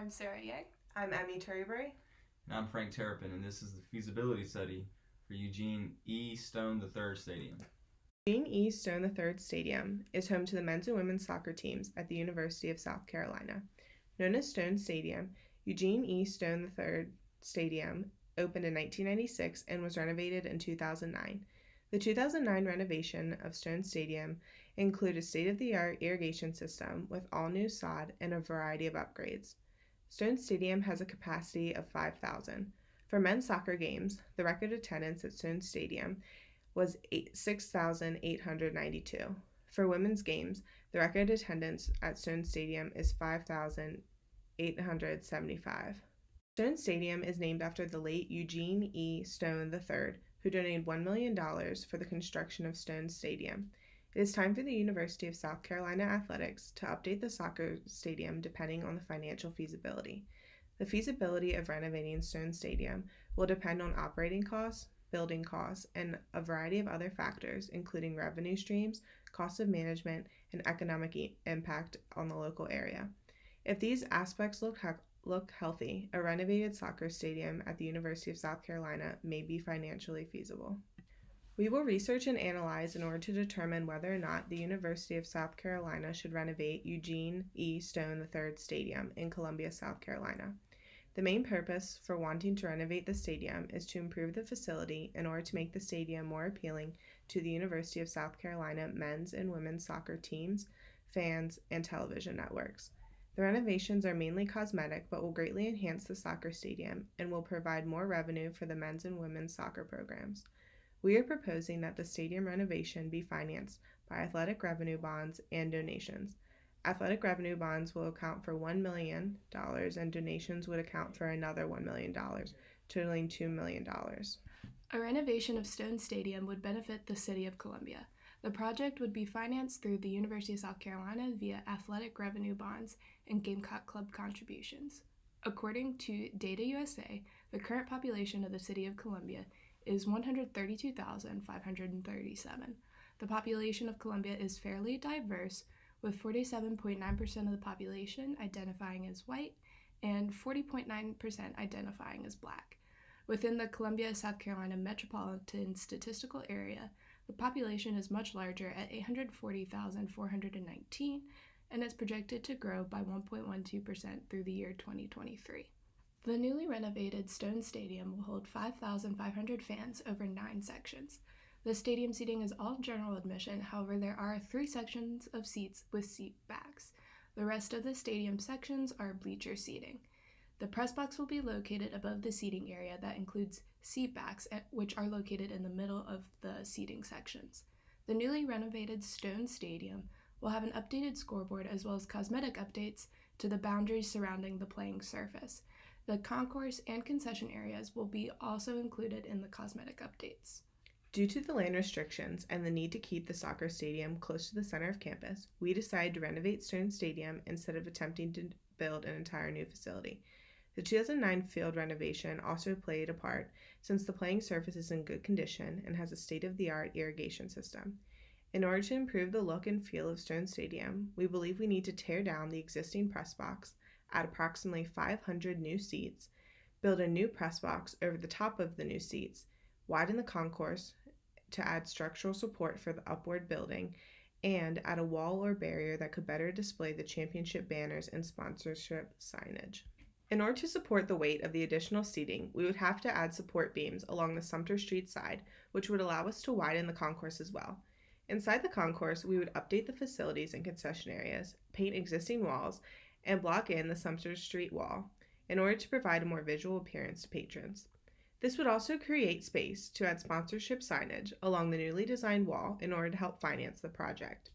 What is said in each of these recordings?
I'm Sarah Yang. I'm Emmy Terrybury. And I'm Frank Terrapin, and this is the Feasibility Study for Eugene E. Stone III Stadium. Eugene E. Stone III Stadium is home to the men's and women's soccer teams at the University of South Carolina. Known as Stone Stadium, Eugene E. Stone III Stadium opened in 1996 and was renovated in 2009. The 2009 renovation of Stone Stadium included a state-of-the-art irrigation system with all new sod and a variety of upgrades. Stone Stadium has a capacity of 5,000. For men's soccer games, the record attendance at Stone Stadium was 6,892. For women's games, the record attendance at Stone Stadium is 5,875. Stone Stadium is named after the late Eugene E. Stone III, who donated $1 million for the construction of Stone Stadium. It is time for the University of South Carolina Athletics to update the soccer stadium depending on the financial feasibility. The feasibility of renovating Stone Stadium will depend on operating costs, building costs, and a variety of other factors, including revenue streams, cost of management, and economic impact on the local area. If these aspects look healthy, a renovated soccer stadium at the University of South Carolina may be financially feasible. We will research and analyze in order to determine whether or not the University of South Carolina should renovate Eugene E. Stone III Stadium in Columbia, South Carolina. The main purpose for wanting to renovate the stadium is to improve the facility in order to make the stadium more appealing to the University of South Carolina men's and women's soccer teams, fans, and television networks. The renovations are mainly cosmetic but will greatly enhance the soccer stadium and will provide more revenue for the men's and women's soccer programs. We are proposing that the stadium renovation be financed by athletic revenue bonds and donations. Athletic revenue bonds will account for $1 million and donations would account for another $1 million, totaling $2 million. A renovation of Stone Stadium would benefit the City of Columbia. The project would be financed through the University of South Carolina via athletic revenue bonds and Gamecock Club contributions. According to Data USA, the current population of the City of Columbia is 132,537. The population of Columbia is fairly diverse, with 47.9% of the population identifying as white and 40.9% identifying as black. Within the Columbia, South Carolina metropolitan statistical area, the population is much larger at 840,419 and is projected to grow by 1.12% through the year 2023. The newly renovated Stone Stadium will hold 5,500 fans over 9 sections. The stadium seating is all general admission, however there are 3 sections of seats with seat backs. The rest of the stadium sections are bleacher seating. The press box will be located above the seating area that includes seat backs, which are located in the middle of the seating sections. The newly renovated Stone Stadium will have an updated scoreboard as well as cosmetic updates to the boundaries surrounding the playing surface. The concourse and concession areas will be also included in the cosmetic updates. Due to the land restrictions and the need to keep the soccer stadium close to the center of campus, we decided to renovate Stone Stadium instead of attempting to build an entire new facility. The 2009 field renovation also played a part since the playing surface is in good condition and has a state-of-the-art irrigation system. In order to improve the look and feel of Stone Stadium, we believe we need to tear down the existing press box, add approximately 500 new seats, build a new press box over the top of the new seats, widen the concourse to add structural support for the upward building, and add a wall or barrier that could better display the championship banners and sponsorship signage. In order to support the weight of the additional seating, we would have to add support beams along the Sumter Street side, which would allow us to widen the concourse as well. Inside the concourse, we would update the facilities and concession areas, paint existing walls, and block in the Sumter Street wall in order to provide a more visual appearance to patrons. This would also create space to add sponsorship signage along the newly designed wall in order to help finance the project.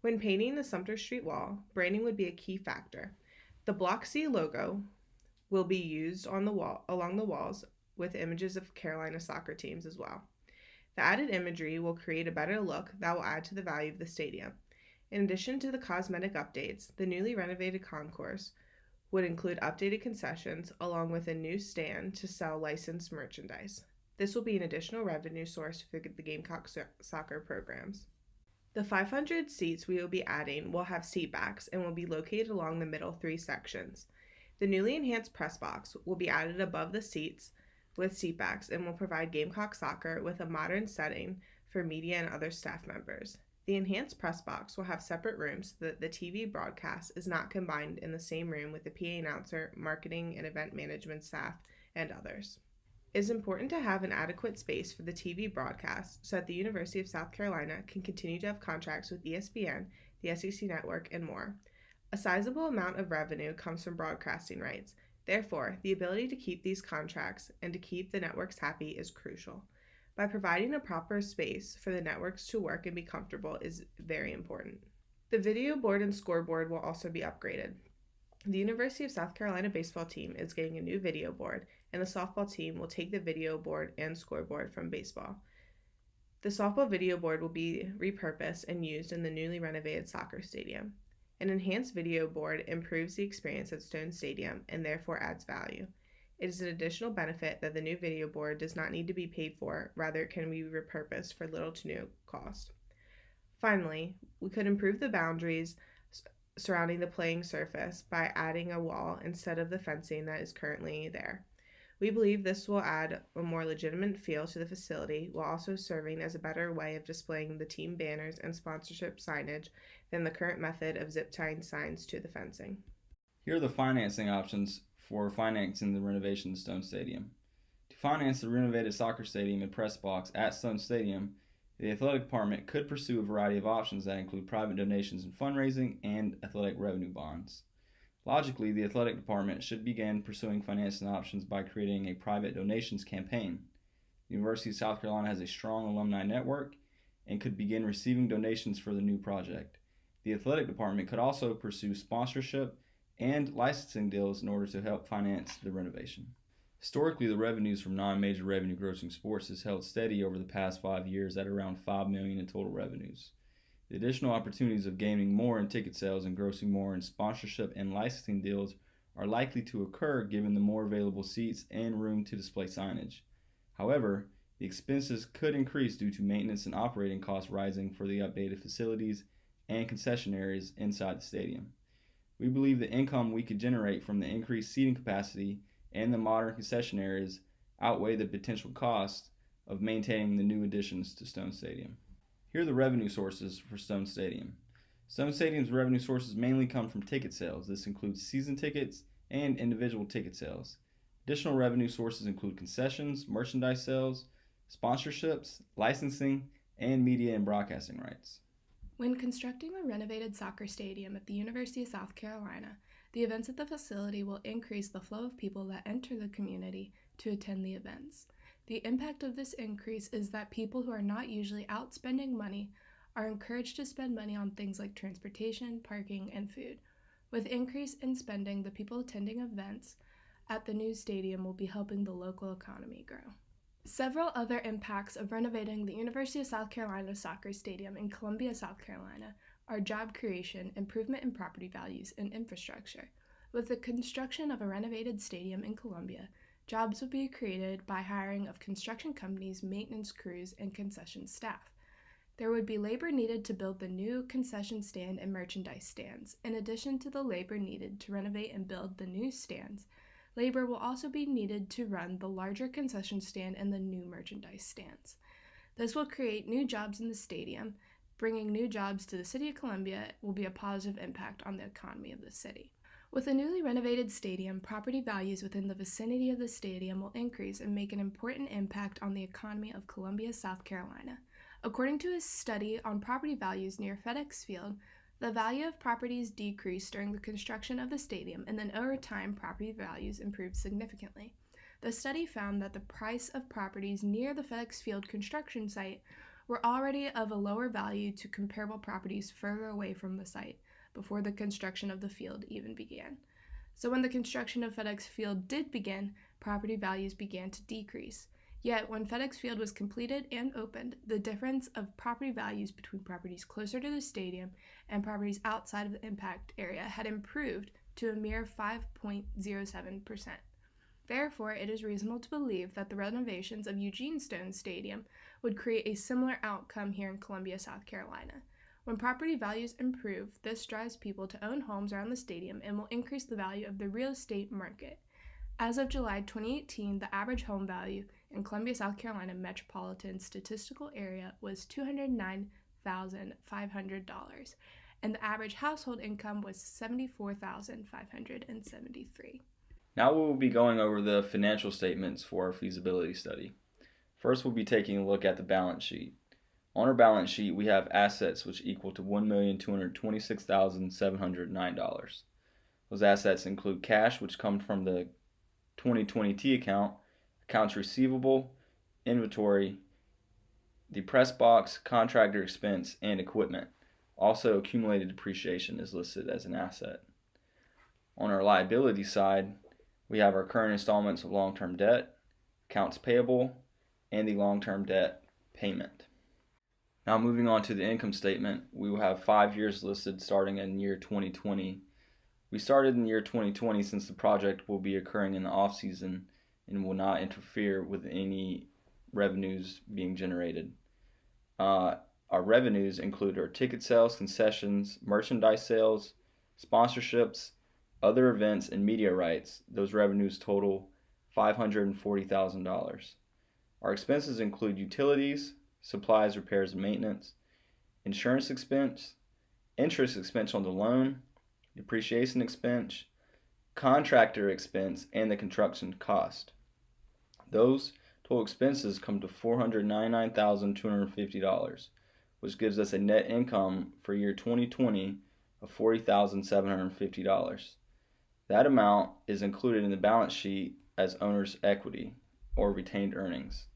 When painting the Sumter Street wall, branding would be a key factor. The Block C logo will be used on the wall along the walls with images of Carolina soccer teams as well. The added imagery will create a better look that will add to the value of the stadium. In addition to the cosmetic updates, the newly renovated concourse would include updated concessions along with a new stand to sell licensed merchandise. This will be an additional revenue source for the Gamecock soccer programs. The 500 seats we will be adding will have seat backs and will be located along the middle 3 sections. The newly enhanced press box will be added above the seats with seatbacks and will provide Gamecock soccer with a modern setting for media and other staff members. The enhanced press box will have separate rooms so that the TV broadcast is not combined in the same room with the PA announcer, marketing and event management staff, and others. It is important to have an adequate space for the TV broadcast so that the University of South Carolina can continue to have contracts with ESPN, the SEC Network, and more. A sizable amount of revenue comes from broadcasting rights. Therefore, the ability to keep these contracts and to keep the networks happy is crucial. By providing a proper space for the networks to work and be comfortable is very important. The video board and scoreboard will also be upgraded. The University of South Carolina baseball team is getting a new video board, and the softball team will take the video board and scoreboard from baseball. The softball video board will be repurposed and used in the newly renovated soccer stadium. An enhanced video board improves the experience at Stone Stadium and therefore adds value. It is an additional benefit that the new video board does not need to be paid for, rather it can be repurposed for little to no cost. Finally, we could improve the boundaries surrounding the playing surface by adding a wall instead of the fencing that is currently there. We believe this will add a more legitimate feel to the facility while also serving as a better way of displaying the team banners and sponsorship signage than the current method of zip tying signs to the fencing. Here are the financing options for financing the renovation of Stone Stadium. To finance the renovated soccer stadium and press box at Stone Stadium, the athletic department could pursue a variety of options that include private donations and fundraising and athletic revenue bonds. Logically, the athletic department should begin pursuing financing options by creating a private donations campaign. The University of South Carolina has a strong alumni network and could begin receiving donations for the new project. The athletic department could also pursue sponsorship and licensing deals in order to help finance the renovation. Historically, the revenues from non-major revenue grossing sports has held steady over the past 5 years at around $5 million in total revenues. The additional opportunities of gaining more in ticket sales and grossing more in sponsorship and licensing deals are likely to occur given the more available seats and room to display signage. However, the expenses could increase due to maintenance and operating costs rising for the updated facilities and concession areas inside the stadium. We believe the income we could generate from the increased seating capacity and the modern concession areas outweigh the potential cost of maintaining the new additions to Stone Stadium. Here are the revenue sources for Stone Stadium. Stone Stadium's revenue sources mainly come from ticket sales. This includes season tickets and individual ticket sales. Additional revenue sources include concessions, merchandise sales, sponsorships, licensing, and media and broadcasting rights. When constructing the renovated soccer stadium at the University of South Carolina, the events at the facility will increase the flow of people that enter the community to attend the events. The impact of this increase is that people who are not usually out spending money are encouraged to spend money on things like transportation, parking, and food. With increase in spending, the people attending events at the new stadium will be helping the local economy grow. Several other impacts of renovating the University of South Carolina soccer stadium in Columbia, South Carolina are job creation, improvement in property values, and infrastructure. With the construction of a renovated stadium in Columbia, jobs will be created by hiring of construction companies, maintenance crews, and concession staff. There would be labor needed to build the new concession stand and merchandise stands. In addition to the labor needed to renovate and build the new stands, labor will also be needed to run the larger concession stand and the new merchandise stands. This will create new jobs in the stadium. Bringing new jobs to the City of Columbia will be a positive impact on the economy of the city. With a newly renovated stadium, property values within the vicinity of the stadium will increase and make an important impact on the economy of Columbia, South Carolina. According to a study on property values near FedEx Field, the value of properties decreased during the construction of the stadium, and then over time, property values improved significantly. The study found that the price of properties near the FedEx Field construction site were already of a lower value to comparable properties further away from the site before the construction of the field even began. So when the construction of FedEx Field did begin, property values began to decrease. Yet, when FedEx Field was completed and opened, the difference of property values between properties closer to the stadium and properties outside of the impact area had improved to a mere 5.07%. Therefore, it is reasonable to believe that the renovations of Eugene Stone Stadium would create a similar outcome here in Columbia, South Carolina. When property values improve, this drives people to own homes around the stadium and will increase the value of the real estate market. As of July 2018, the average home value in Columbia, South Carolina metropolitan statistical area was $209,500, and the average household income was $74,573. Now we will be going over the financial statements for our feasibility study. First, we'll be taking a look at the balance sheet. On our balance sheet, we have assets which equal to $1,226,709. Those assets include cash, which comes from the 2020 T account, accounts receivable, inventory, the press box, contractor expense, and equipment. Also, accumulated depreciation is listed as an asset. On our liability side, we have our current installments of long-term debt, accounts payable, and the long-term debt payment. Now moving on to the income statement, we will have 5 years listed starting in year 2020. We started in year 2020 since the project will be occurring in the off-season and will not interfere with any revenues being generated. Our revenues include our ticket sales, concessions, merchandise sales, sponsorships, other events, and media rights. Those revenues total $540,000. Our expenses include utilities, supplies, repairs, and maintenance, insurance expense, interest expense on the loan, depreciation expense, contractor expense, and the construction cost. Those total expenses come to $499,250, which gives us a net income for year 2020 of $40,750. That amount is included in the balance sheet as owner's equity or retained earnings.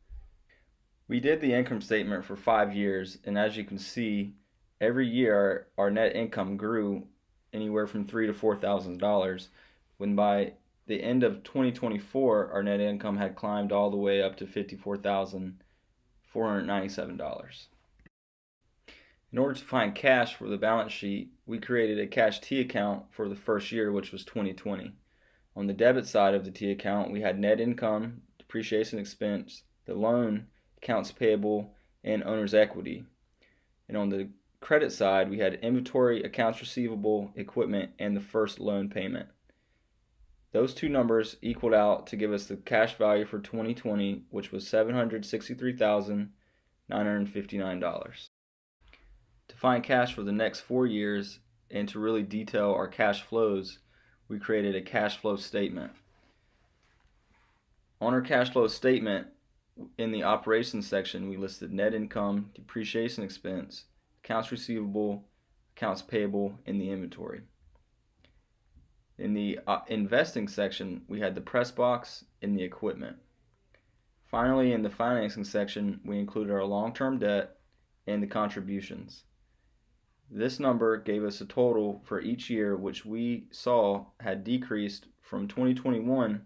We did the income statement for 5 years, and as you can see, every year our net income grew anywhere from $3,000 to $4,000, when by the end of 2024 our net income had climbed all the way up to $54,497. In order to find cash for the balance sheet, we created a cash T account for the first year, which was 2020. On the debit side of the T account, we had net income, depreciation expense, the loan, accounts payable, and owner's equity. And on the credit side, we had inventory, accounts receivable, equipment, and the first loan payment. Those two numbers equaled out to give us the cash value for 2020, which was $763,959. To find cash for the next 4 years and to really detail our cash flows, we created a cash flow statement. On our cash flow statement, in the operations section, we listed net income, depreciation expense, accounts receivable, accounts payable, and the inventory. In the investing section, we had the press box and the equipment. Finally, in the financing section, we included our long-term debt and the contributions. This number gave us a total for each year, which we saw had decreased from 2021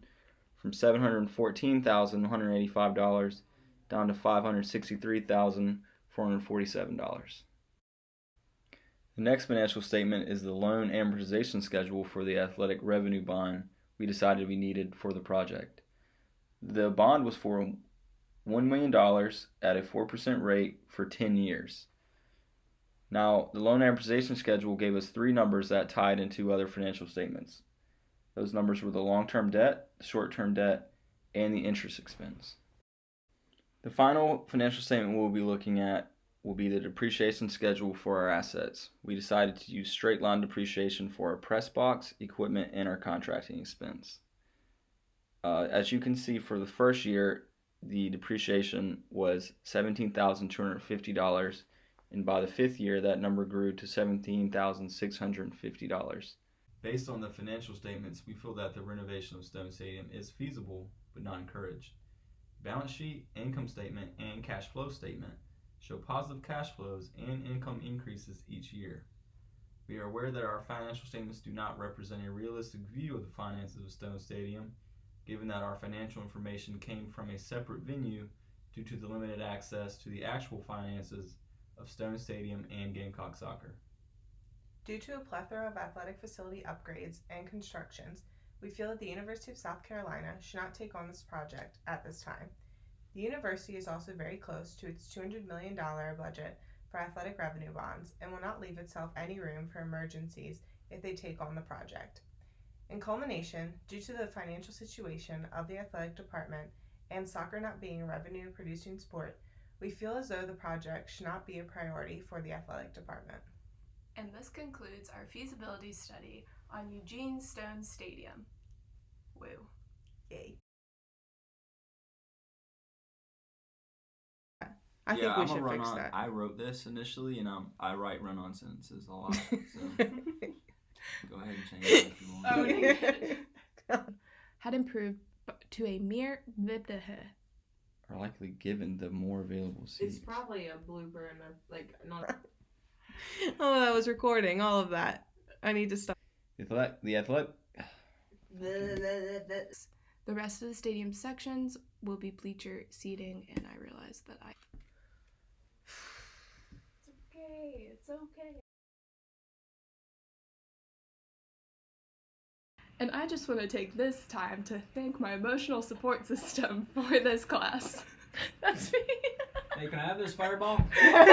from $714,185 down to $563,447. The next financial statement is the loan amortization schedule for the athletic revenue bond we decided we needed for the project. The bond was for $1 million at a 4% rate for 10 years. Now, the loan amortization schedule gave us 3 numbers that tied into other financial statements. Those numbers were the long-term debt, the short-term debt, and the interest expense. The final financial statement we'll be looking at will be the depreciation schedule for our assets. We decided to use straight line depreciation for our press box, equipment, and our contracting expense. As you can see, for the first year, the depreciation was $17,250, and by the 5th year, that number grew to $17,650. Based on the financial statements, we feel that the renovation of Stone Stadium is feasible but not encouraged. Balance sheet, income statement, and cash flow statement show positive cash flows and income increases each year. We are aware that our financial statements do not represent a realistic view of the finances of Stone Stadium, given that our financial information came from a separate venue due to the limited access to the actual finances of Stone Stadium and Gamecock Soccer. Due to a plethora of athletic facility upgrades and constructions, we feel that the University of South Carolina should not take on this project at this time. The university is also very close to its $200 million budget for athletic revenue bonds and will not leave itself any room for emergencies if they take on the project. In culmination, due to the financial situation of the athletic department and soccer not being a revenue-producing sport, we feel as though the project should not be a priority for the athletic department. And this concludes our feasibility study on Eugene Stone Stadium. Woo. Yay. I think we I'm a should fix run-on. that. I wrote this initially, and I write run-on sentences a lot. So go ahead and change it if you want. Oh, no. Had improved to a mere Are likely given the more available seats. It's probably a blooper and not. Oh, that was recording all of that. I need to stop. The athletic. The rest of the stadium sections will be bleacher seating, and I realized that It's okay. And I just want to take this time to thank my emotional support system for this class. That's me. Hey, can I have this fireball?